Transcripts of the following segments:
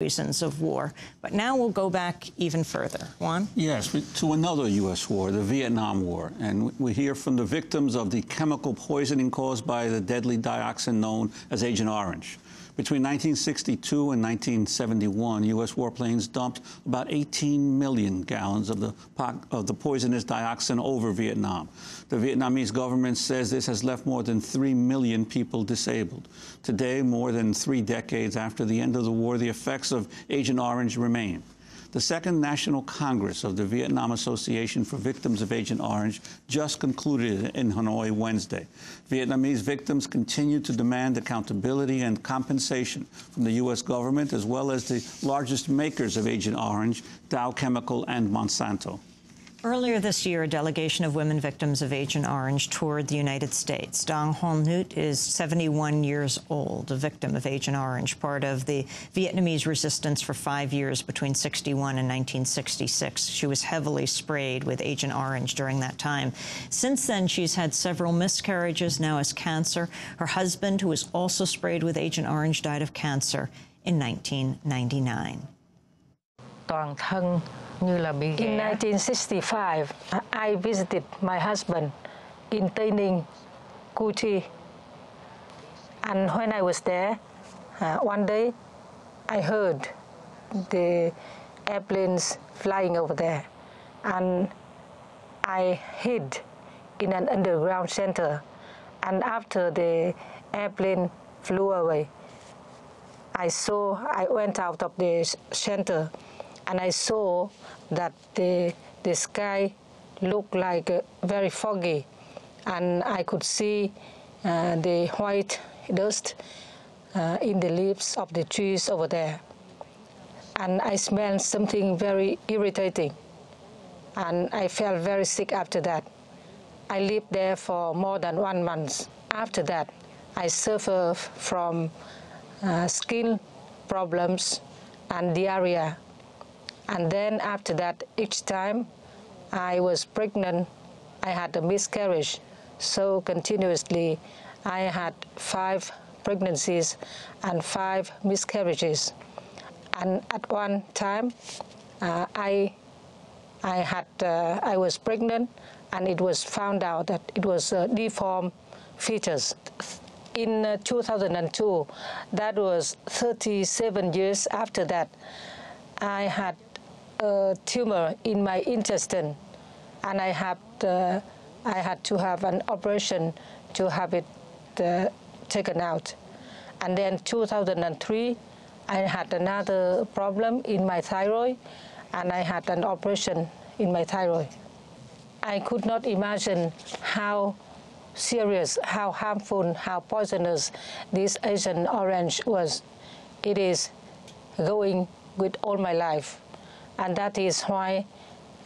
reasons of war. But now we'll go back even further. Juan? Yes, to another U.S. war, the Vietnam War. And we hear from the victims of the chemical poisoning caused by the deadly dioxin known as Agent Orange. Between 1962 and 1971, U.S. warplanes dumped about 18 million gallons of the poisonous dioxin over Vietnam. The Vietnamese government says this has left more than 3 million people disabled. Today, more than 3 decades after the end of the war, the effects of Agent Orange remain. The Second National Congress of the Vietnam Association for Victims of Agent Orange just concluded in Hanoi Wednesday. Vietnamese victims continue to demand accountability and compensation from the U.S. government, as well as the largest makers of Agent Orange, Dow Chemical and Monsanto. Earlier this year, a delegation of women victims of Agent Orange toured the United States. Dang Hong Nhut is 71 years old, a victim of Agent Orange, part of the Vietnamese resistance for 5 years between 1961 and 1966. She was heavily sprayed with Agent Orange during that time. Since then, she's had several miscarriages, now has cancer. Her husband, who was also sprayed with Agent Orange, died of cancer in 1999. In 1965, I visited my husband in Tây Ninh, Cu Chi. And when I was there, one day, I heard the airplanes flying over there. And I hid in an underground center. And after the airplane flew away, I went out of the center, and I saw that the sky looked like very foggy, and I could see the white dust in the leaves of the trees over there. And I smelled something very irritating, and I felt very sick after that. I lived there for more than 1 month. After that, I suffered from skin problems and diarrhea. And then after that, each time I was pregnant, I had a miscarriage. So continuously, I had 5 pregnancies and 5 miscarriages. And at one time, I was pregnant, and it was found out that it was a deformed fetus. In 2002, that was 37 years after that, I had a tumor in my intestine, and I had to have an operation to have it taken out. And then 2003, I had another problem in my thyroid, and I had an operation in my thyroid. I could not imagine how serious, how harmful, how poisonous this Agent Orange was. It is going with all my life. And that is why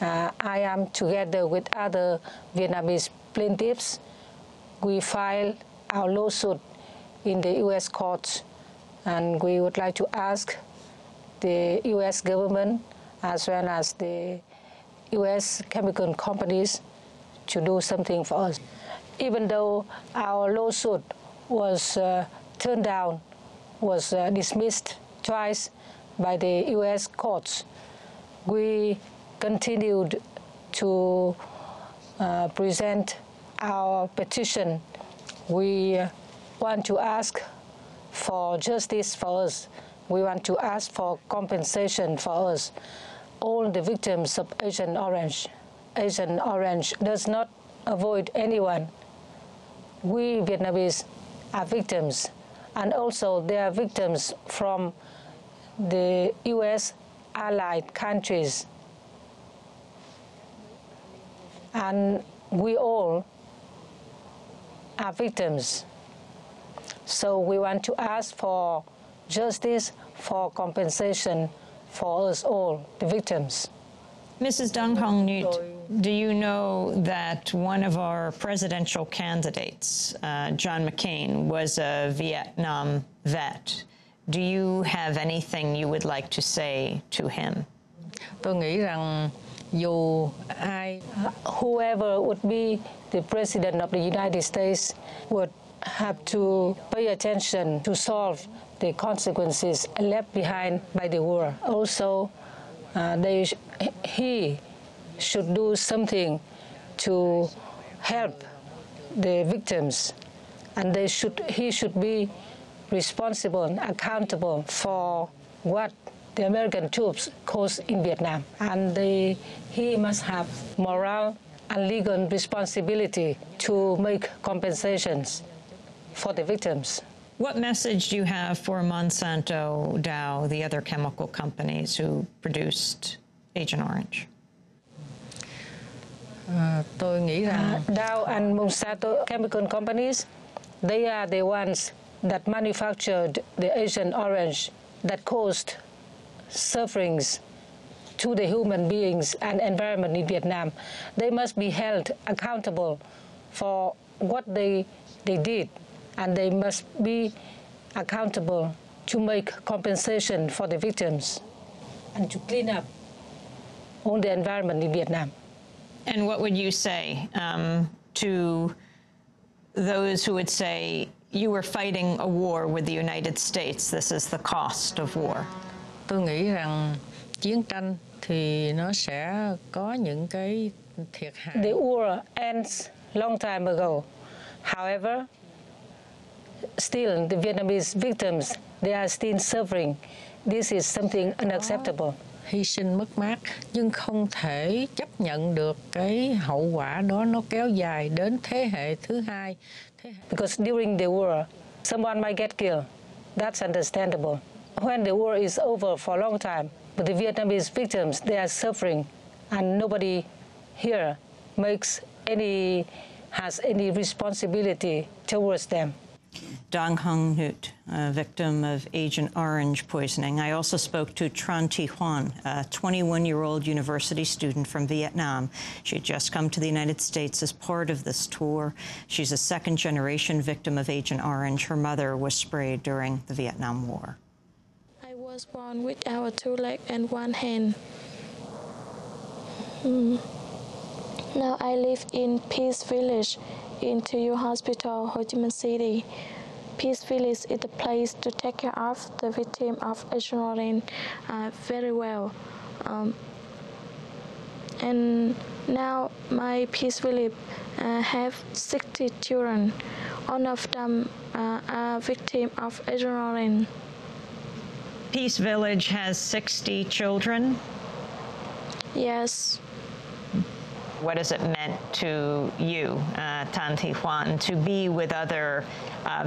I am together with other Vietnamese plaintiffs. We filed our lawsuit in the U.S. courts, and we would like to ask the U.S. government as well as the U.S. chemical companies to do something for us. Even though our lawsuit was turned down, was dismissed twice by the U.S. courts, we continued to present our petition. We want to ask for justice for us. We want to ask for compensation for us. All the victims of Agent Orange. Agent Orange does not avoid anyone. We Vietnamese are victims, and also there are victims from the U.S. allied countries. And we all are victims. So we want to ask for justice, for compensation for us all, the victims. Mrs. Dang Hong Nhut, do you know that one of our presidential candidates, John McCain, was a Vietnam vet? Do you have anything you would like to say to him? Tôi nghĩ rằng dù ai, whoever would be the president of the United States would have to pay attention to solve the consequences left behind by the war. Also, he should do something to help the victims, and he should be responsible and accountable for what the American troops caused in Vietnam. And he must have moral and legal responsibility to make compensations for the victims. What message do you have for Monsanto, Dow, the other chemical companies who produced Agent Orange? Tôi nghĩ rằng Dow and Monsanto chemical companies, they are the ones that manufactured the Agent Orange that caused sufferings to the human beings and environment in Vietnam. They must be held accountable for what they did, and they must be accountable to make compensation for the victims and to clean up all the environment in Vietnam. And what would you say to those who would say you were fighting a war with the United States? This is the cost of war. Tôi nghĩ rằng chiến tranh thì nó sẽ có những cái thiệt hại. The war ends long time ago. However, still the Vietnamese victims, they are still suffering. This is something unacceptable. Hy sinh mất mát, nhưng không thể chấp nhận được cái hậu quả đó nó kéo dài đến thế hệ thứ hai. Because during the war, someone might get killed. That's understandable. When the war is over for a long time, but the Vietnamese victims, they are suffering, and nobody here has any responsibility towards them. Dang Hong Nhut, a victim of Agent Orange poisoning. I also spoke to Tran Thi Hoan, a 21-year-old university student from Vietnam. She had just come to the United States as part of this tour. She's a second-generation victim of Agent Orange. Her mother was sprayed during the Vietnam War. I was born without 2 legs and 1 hand. Now I live in Peace Village in TU Hospital, Ho Chi Minh City. Peace Village is the place to take care of the victim of Agent Orange very well. And now my Peace Village have 60 children. All of them are victims of Agent Orange. Peace Village has 60 children? Yes. What has it meant to you, Tran Thi Hoan, to be with other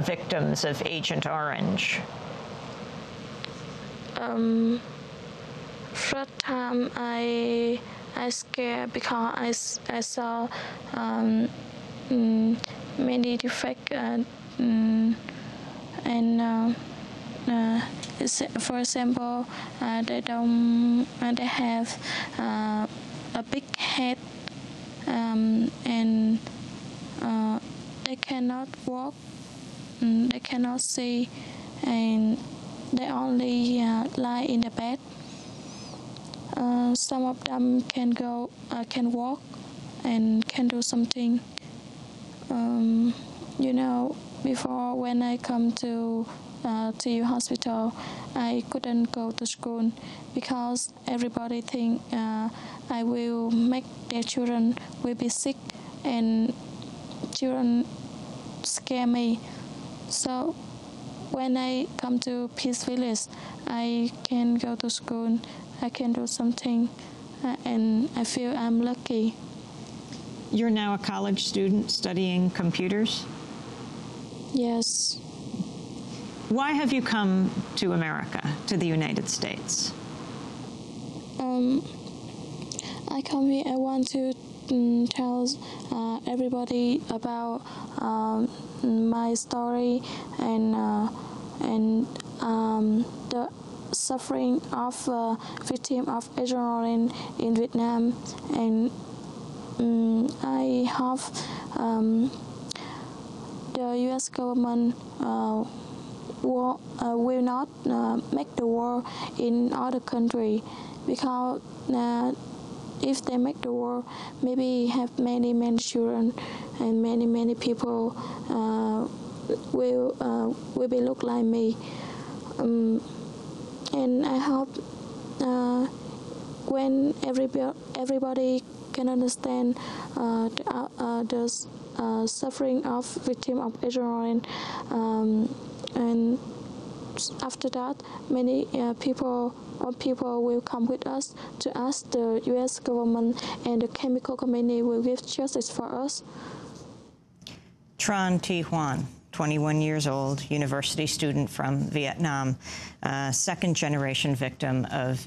victims of Agent Orange? First time I scared because I saw many defects for example, they have a big head. And they cannot walk, they cannot see, and they only lie in the bed. Some of them can walk, and can do something. You know, before when I come to TU Hospital, I couldn't go to school because everybody think I will make their children will be sick, and children scare me. So when I come to Peace Village, I can go to school, I can do something, and I feel I'm lucky. You're now a college student studying computers? Yes. Why have you come to America, to the United States? I come here, I want to tell everybody about my story and the suffering of victim of Agent Orange in Vietnam, and I hope the U.S. government will not make the war in other country, because if they make the war, maybe have many children, and many people will be look like me. And I hope when everybody can understand the suffering of victim of Agent Orange, and after that, many people will come with us to ask the U.S. government and the chemical company will give justice for us. Tran Thi Hoan, 21 years old, university student from Vietnam, second-generation victim of